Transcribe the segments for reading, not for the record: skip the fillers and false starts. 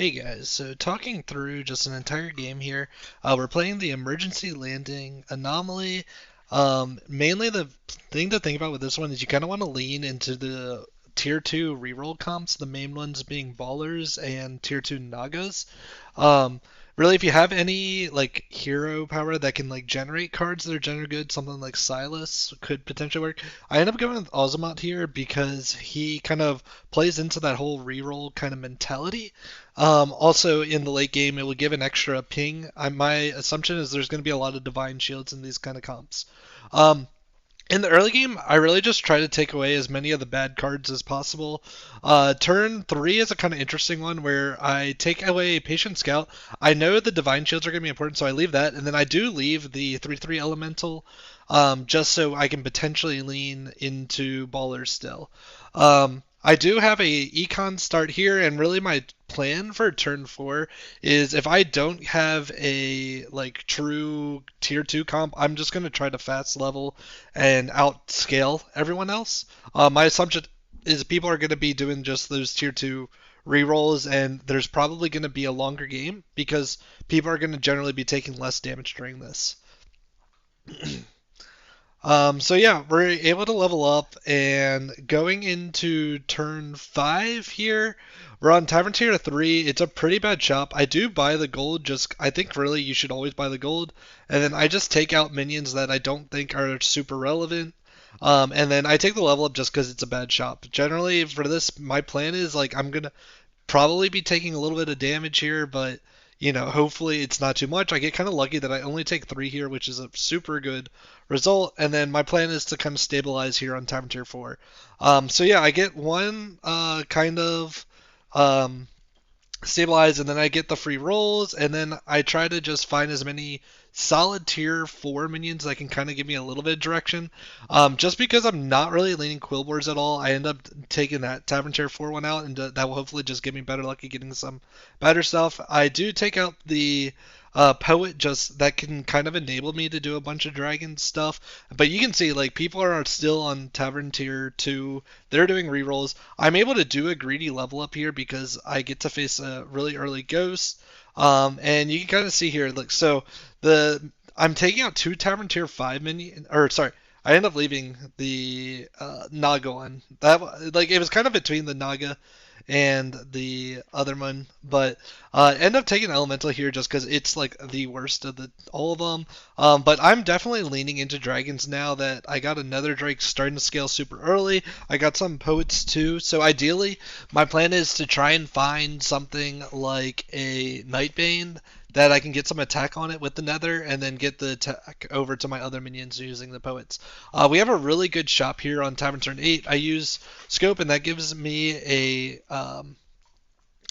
Hey guys, so talking through just an entire game here, we're playing the emergency landing anomaly. Mainly the thing to think about with this one is you kind of want to lean into the tier 2 reroll comps, the main ones being ballers and tier 2 nagas. Um, Really, if you have any like hero power that can like generate cards that are generally good, something like Silas could potentially work. I end up going with Ozamot here because he kind of plays into that whole reroll kind of mentality. Also, in the late game, it will give an extra ping. My assumption is there's going to be a lot of divine shields in these kind of comps. Um, in the early game, I really just try to take away as many of the bad cards as possible. Turn 3 is a kind of interesting one where I take away Patient Scout. I know the Divine Shields are going to be important, so I leave that. And then I do leave the 3/3 Elemental just so I can potentially lean into Ballers still. I do have a econ start here, and really my plan for turn 4 is if I don't have a like true tier 2 comp, I'm just going to try to fast level and outscale everyone else. My assumption is people are going to be doing just those tier 2 rerolls, and there's probably going to be a longer game because people are going to generally be taking less damage during this. So yeah, we're able to level up, and going into turn 5 here, we're on Tavern Tier 3. It's a pretty bad shop. I do buy the gold, just I think really you should always buy the gold, and then I just take out minions that I don't think are super relevant. And then I take the level up just because it's a bad shop. Generally, for this, my plan is like I'm gonna probably be taking a little bit of damage here, but hopefully it's not too much. I get kind of lucky that I only take 3 here, which is a super good result. And then my plan is to kind of stabilize here on Tavern Tier 4. So yeah, I get one kind of um, stabilize, and then I get the free rolls, and then I try to just find as many solid tier 4 minions that can kind of give me a little bit of direction. Just because I'm not really leaning Quillboards at all, I end up taking that Tavern Tier 4 one out, and that will hopefully just give me better luck at getting some better stuff. I do take out the Poet, just that can kind of enable me to do a bunch of dragon stuff. But you can see, like, people are still on Tavern Tier 2. They're doing rerolls. I'm able to do a greedy level up here because I get to face a really early ghost. And you can kind of see here, look, so I'm taking out 2 Tavern Tier 5 minions, or sorry, I end up leaving the Naga one. That like it was kind of between the Naga and the other one, but end up taking Elemental here just because it's like the worst of the all of them. But I'm definitely leaning into Dragons now that I got another Drake starting to scale super early. I got some Poets too, so ideally my plan is to try and find something like a Nightbane that I can get some attack on it with the Nether, and then get the attack over to my other minions using the Poets. We have a really good shop here on Tavern Turn 8. I use Scope, and that gives me a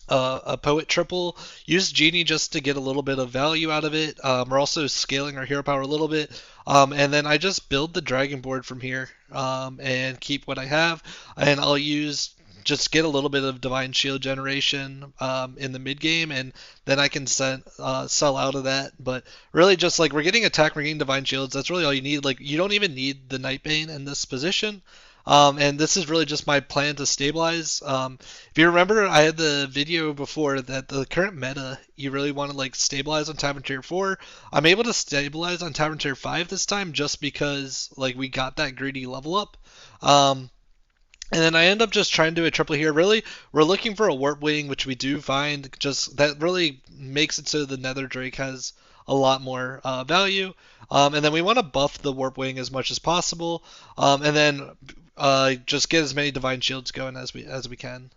Poet triple. Use Genie just to get a little bit of value out of it. We're also scaling our hero power a little bit. And then I just build the Dragon board from here and keep what I have. And I'll use just get a little bit of divine shield generation in the mid game, and then I can sell out of that. But really, just like we're getting attack, we're getting divine shields. That's really all you need. Like you don't even need the Nightbane in this position. And this is really just my plan to stabilize. If you remember, I had the video before that the current meta, you really want to like stabilize on Tavern Tier 4. I'm able to stabilize on Tavern Tier 5 this time just because like we got that greedy level up. And then I end up just trying to do a triple here. Really, we're looking for a Warp Wing, which we do find. Just that really makes it so the Nether Drake has a lot more value. And then we want to buff the Warp Wing as much as possible. And then just get as many Divine Shields going as we can.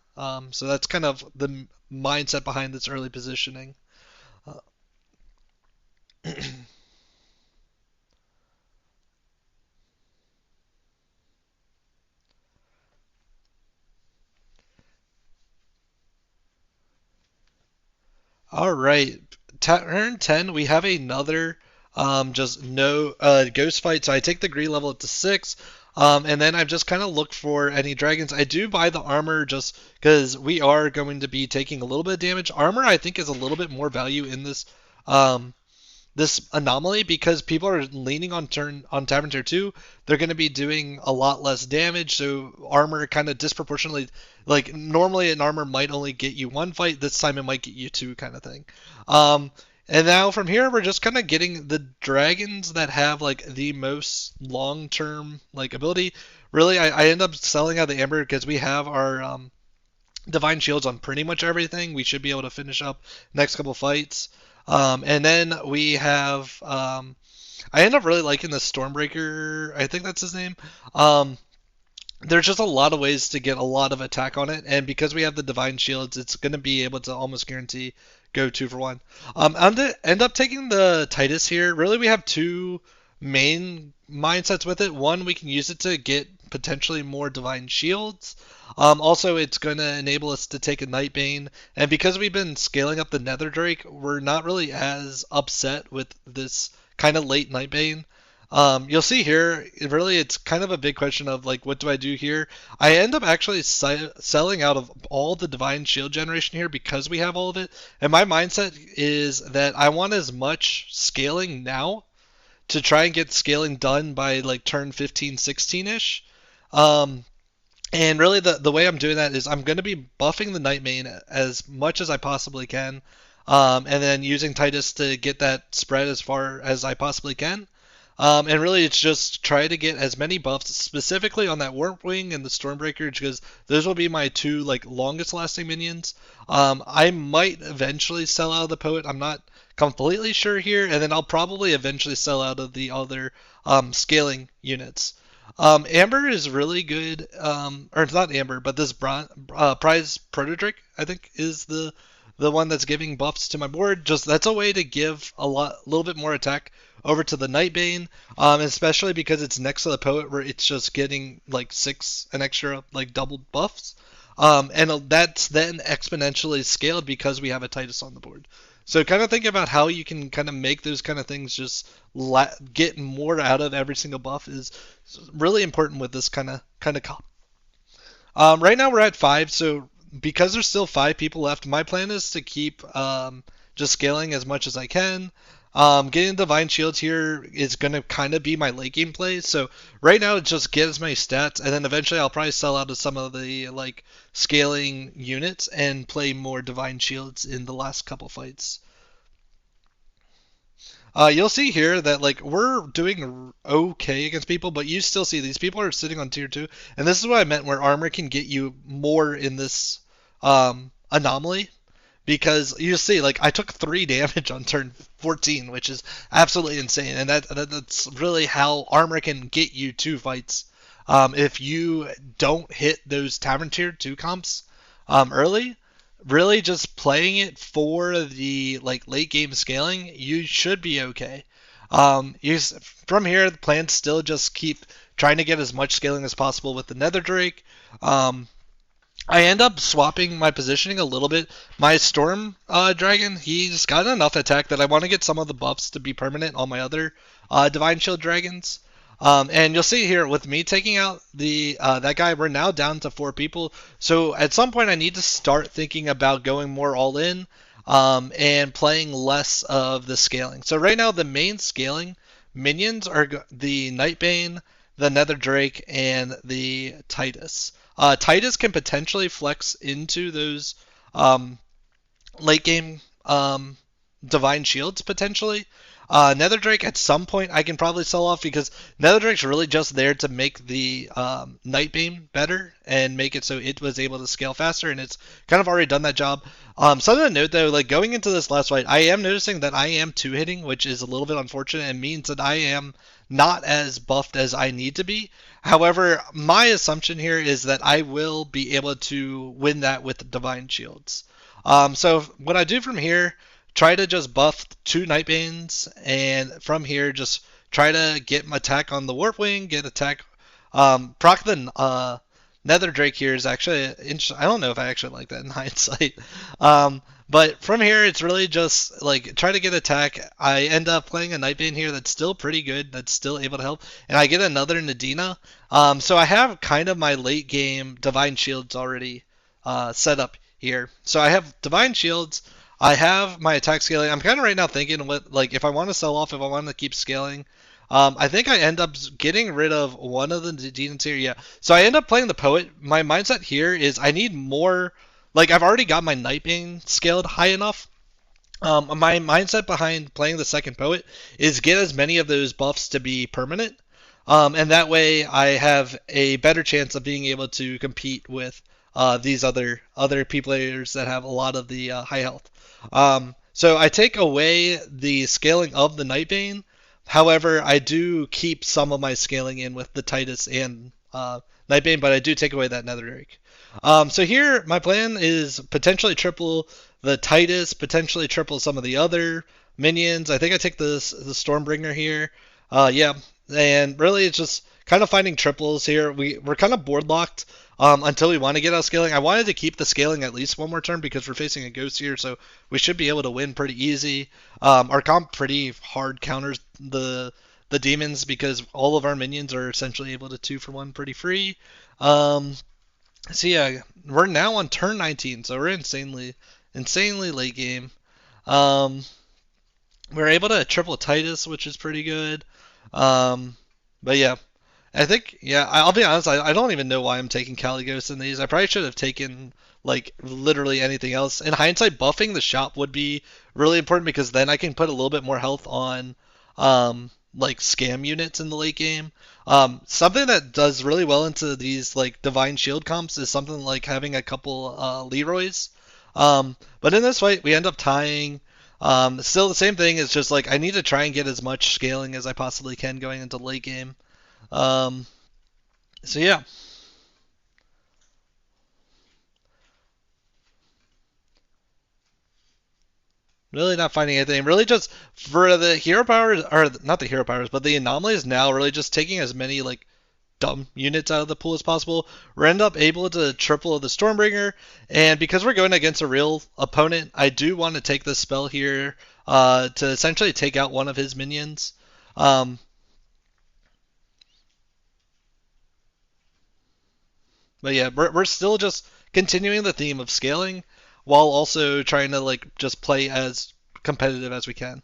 So that's kind of the mindset behind this early positioning. Uh, All right, turn 10. We have another just no ghost fight. So I take the greed level up to 6. And then I've just kind of looked for any dragons. I do buy the armor just because we are going to be taking a little bit of damage. Armor, I think, is a little bit more value in this um, this anomaly because people are leaning on Tavern Tier 2. They're going to be doing a lot less damage, so armor kind of disproportionately, like normally an armor might only get you one fight, this time it might get you two kind of thing. And now from here we're just kind of getting the dragons that have like the most long-term like ability. Really, I end up selling out the Amber because we have our Divine Shields on pretty much everything. We should be able to finish up next couple fights. And then we have, I end up really liking the Stormbreaker. I think that's his name. There's just a lot of ways to get a lot of attack on it, and because we have the Divine Shields, it's going to be able to almost guarantee go 2-for-1. I'm going to end up taking the Titus here. Really, we have two main mindsets with it. One, we can use it to get potentially more Divine Shields. Also, it's going to enable us to take a Nightbane, and because we've been scaling up the Nether Drake, we're not really as upset with this kind of late Nightbane. You'll see here, it's kind of a big question of like, what do I do here? I end up actually selling out of all the Divine Shield generation here because we have all of it, and my mindset is that I want as much scaling now to try and get scaling done by like turn 15, 16-ish. And really the way I'm doing that is I'm going to be buffing the Nightbane as much as I possibly can, and then using Titus to get that spread as far as I possibly can. And really it's just try to get as many buffs specifically on that Warp Wing and the Stormbreaker because those will be my two like longest lasting minions. I might eventually sell out of the Poet. I'm not completely sure here, and then I'll probably eventually sell out of the other scaling units. Amber is really good, or it's not Amber, but this Prize Protodrake, I think, is the one that's giving buffs to my board. Just that's a way to give a little bit more attack over to the Nightbane, especially because it's next to the Poet, where it's just getting like an extra like doubled buffs, and that's then exponentially scaled because we have a Titus on the board. So kind of think about how you can kind of make those kind of things just get more out of every single buff is really important with this kind of comp. Right now we're at 5, so because there's still 5 people left, my plan is to keep just scaling as much as I can. Getting Divine Shields here is going to kind of be my late game play. So right now it's just get as many stats, and then eventually I'll probably sell out of some of the like scaling units and play more Divine Shields in the last couple fights. You'll see here that like we're doing okay against people, but you still see these people are sitting on tier 2, and this is what I meant where armor can get you more in this anomaly. Because you see, like, I took 3 damage on turn 14, which is absolutely insane. And that's really how armor can get you 2 fights. If you don't hit those Tavern Tier 2 comps early, really just playing it for the like late game scaling, you should be okay. From here, the plan still just keep trying to get as much scaling as possible with the Nether Drake. I end up swapping my positioning a little bit. My Storm Dragon, he's got enough attack that I want to get some of the buffs to be permanent on my other Divine Shield Dragons. And you'll see here, with me taking out the that guy, we're now down to 4 people. So at some point I need to start thinking about going more all in and playing less of the scaling. So right now the main scaling minions are the Nightbane, the Nether Drake, and the Titus. Titus can potentially flex into those late game Divine Shields potentially. Nether Drake at some point I can probably sell off because Nether Drake's really just there to make the Nightbane better and make it so it was able to scale faster, and it's kind of already done that job. Something to note though, like going into this last fight, I am noticing that I am 2-hitting, which is a little bit unfortunate and means that I am not as buffed as I need to be. However, my assumption here is that I will be able to win that with Divine Shields. So what I do from here, try to just buff 2 Nightbanes, and from here just try to get my attack on the Warp Wing, get attack, proc the Nether Drake here is actually interesting. I don't know if I actually like that in hindsight. But from here, it's really just like try to get attack. I end up playing a Nightbane here that's still pretty good, that's still able to help, and I get another Nadina. So I have kind of my late game Divine Shields already set up here. So I have Divine Shields. I have my attack scaling. I'm kind of right now thinking what, like, if I want to sell off, if I want to keep scaling. I think I end up getting rid of one of the demons here. Yeah. So I end up playing the poet. My mindset here is I need more. Like, I've already got my Nightbane scaled high enough. My mindset behind playing the second poet is get as many of those buffs to be permanent, and that way I have a better chance of being able to compete with these other P players that have a lot of the high health. So I take away the scaling of the Nightbane. However, I do keep some of my scaling in with the Titus and Nightbane, but I do take away that Netherdrake. So here, my plan is potentially triple the Titus, potentially triple some of the other minions. I think I take the Stormbringer here. Yeah, and really it's just kind of finding triples here. We're kind of board locked until we want to get out scaling. I wanted to keep the scaling at least one more turn because we're facing a ghost here, so we should be able to win pretty easy. Our comp pretty hard counters the demons because all of our minions are essentially able to 2-for-1 pretty free. So yeah, we're now on turn 19, so we're insanely late game. Um, we're able to triple Titus, which is pretty good. Um, but yeah, I think yeah, I'll be honest. I don't even know why I'm taking Caligos in these. I probably should have taken like literally anything else. In hindsight, buffing the shop would be really important because then I can put a little bit more health on like scam units in the late game. Something that does really well into these like divine shield comps is something like having a couple Leroys. But in this fight, we end up tying. Still the same thing. It's just like I need to try and get as much scaling as I possibly can going into the late game. Um, so yeah, really not finding anything. Really just for the hero powers, or not the hero powers, but the anomalies now. Really just taking as many like dumb units out of the pool as possible. We end up able to triple the Stormbringer, and because we're going against a real opponent, I do want to take this spell here to essentially take out one of his minions. Um, but yeah, we're still just continuing the theme of scaling while also trying to like just play as competitive as we can.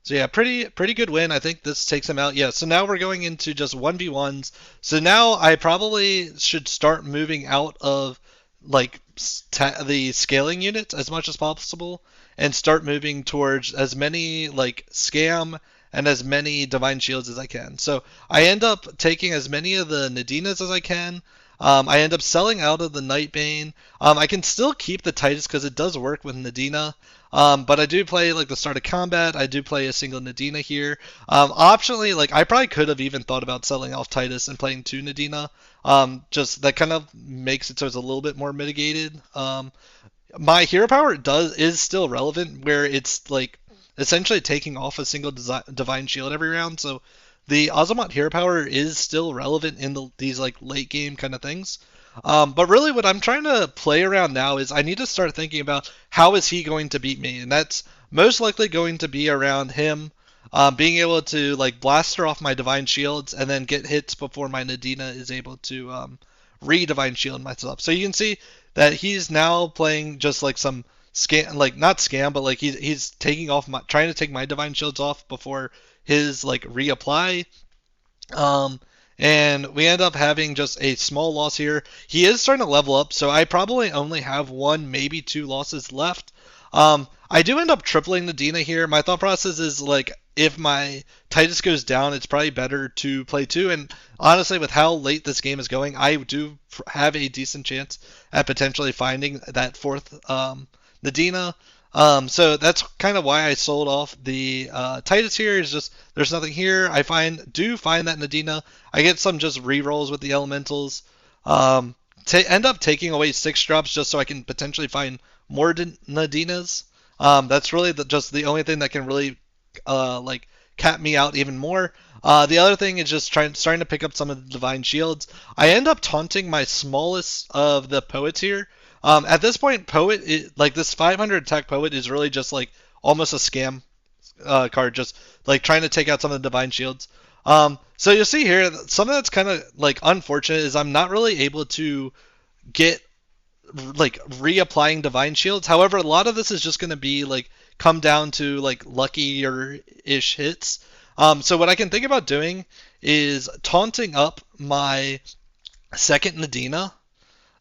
So yeah, pretty good win. I think this takes him out. Yeah, so now we're going into just 1v1s. So now I probably should start moving out of like the scaling units as much as possible and start moving towards as many like scam and as many divine shields as I can. So I end up taking as many of the Nadinas as I can. I end up selling out of the Nightbane. I can still keep the Titus because it does work with Nadina. But I do play like the start of combat. I do play a single Nadina here. Optionally, like I probably could have even thought about selling off Titus and playing two Nadina. Just that kind of makes it so it's a little bit more mitigated. My hero power is still relevant, where it's like essentially taking off a single divine shield every round. So the Azamat hero power is still relevant in these like late game kind of things. But really, what I'm trying to play around now is I need to start thinking about how is he going to beat me, and that's most likely going to be around him being able to like blaster off my divine shields and then get hits before my Nadina is able to re-divine shield myself. So you can see that he's now playing just like some scam, like not scam, but like he's taking off my, trying to take my divine shields off before his like reapply. Um, and we end up having just a small loss here. He is starting to level up, so I probably only have one, maybe two losses left. I do end up tripling the Dina here. My thought process is like if my Titus goes down, it's probably better to play two. And honestly, with how late this game is going, I do have a decent chance at potentially finding that fourth Nadina. So that's kind of why I sold off the Titus here. Is just there's nothing here. I do find that Nadina. I get some just rerolls with the elementals. End up taking away 6 drops just so I can potentially find more Nadinas. That's really just the only thing that can really like cap me out even more. The other thing is just starting to pick up some of the divine shields. I end up taunting my smallest of the poets here. At this point, poet like this 500 attack poet is really just like almost a scam card, just like trying to take out some of the divine shields. So you'll see here something that's kind of like unfortunate is I'm not really able to get like reapplying divine shields. However, a lot of this is just going to be like come down to like luckier ish hits. So what I can think about doing is taunting up my second Nadina,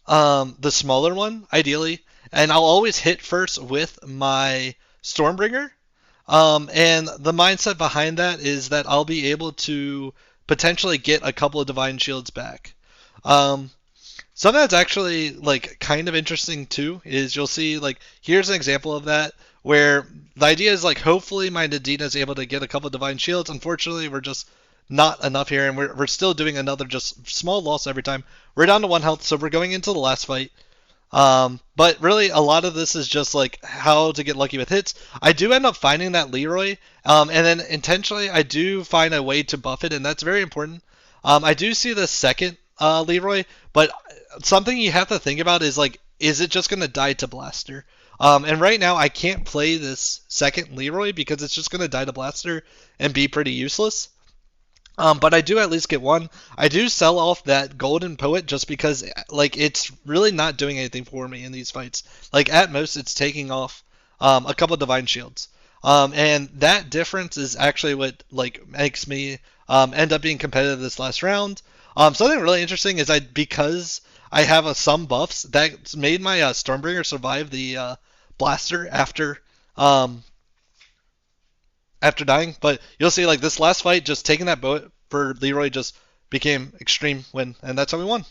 the smaller one, ideally, and I'll always hit first with my Stormbringer. And the mindset behind that is that I'll be able to potentially get a couple of divine shields back. Um, Something that's actually like kind of interesting too is you'll see like here's an example of that where the idea is like hopefully my Nadina is able to get a couple of divine shields. Unfortunately, we're just not enough here, and we're still doing another just small loss every time. We're down to 1 health, so we're going into the last fight. But really, a lot of this is just like how to get lucky with hits. I do end up finding that Leroy, and then intentionally I do find a way to buff it, and that's very important. I do see the second Leroy, but something you have to think about is like, is it just going to die to Blaster? And right now I can't play this second Leroy because it's just going to die to Blaster and be pretty useless. But I do at least get one. I do sell off that Golden Poet just because, like, it's really not doing anything for me in these fights. Like, at most, it's taking off a couple of Divine Shields. And that difference is actually what, like, makes me end up being competitive this last round. Something really interesting is because I have some buffs, that made my Stormbringer survive the Blaster after dying. But you'll see, like, this last fight, just taking that boat for Leroy just became extreme win, and that's how we won.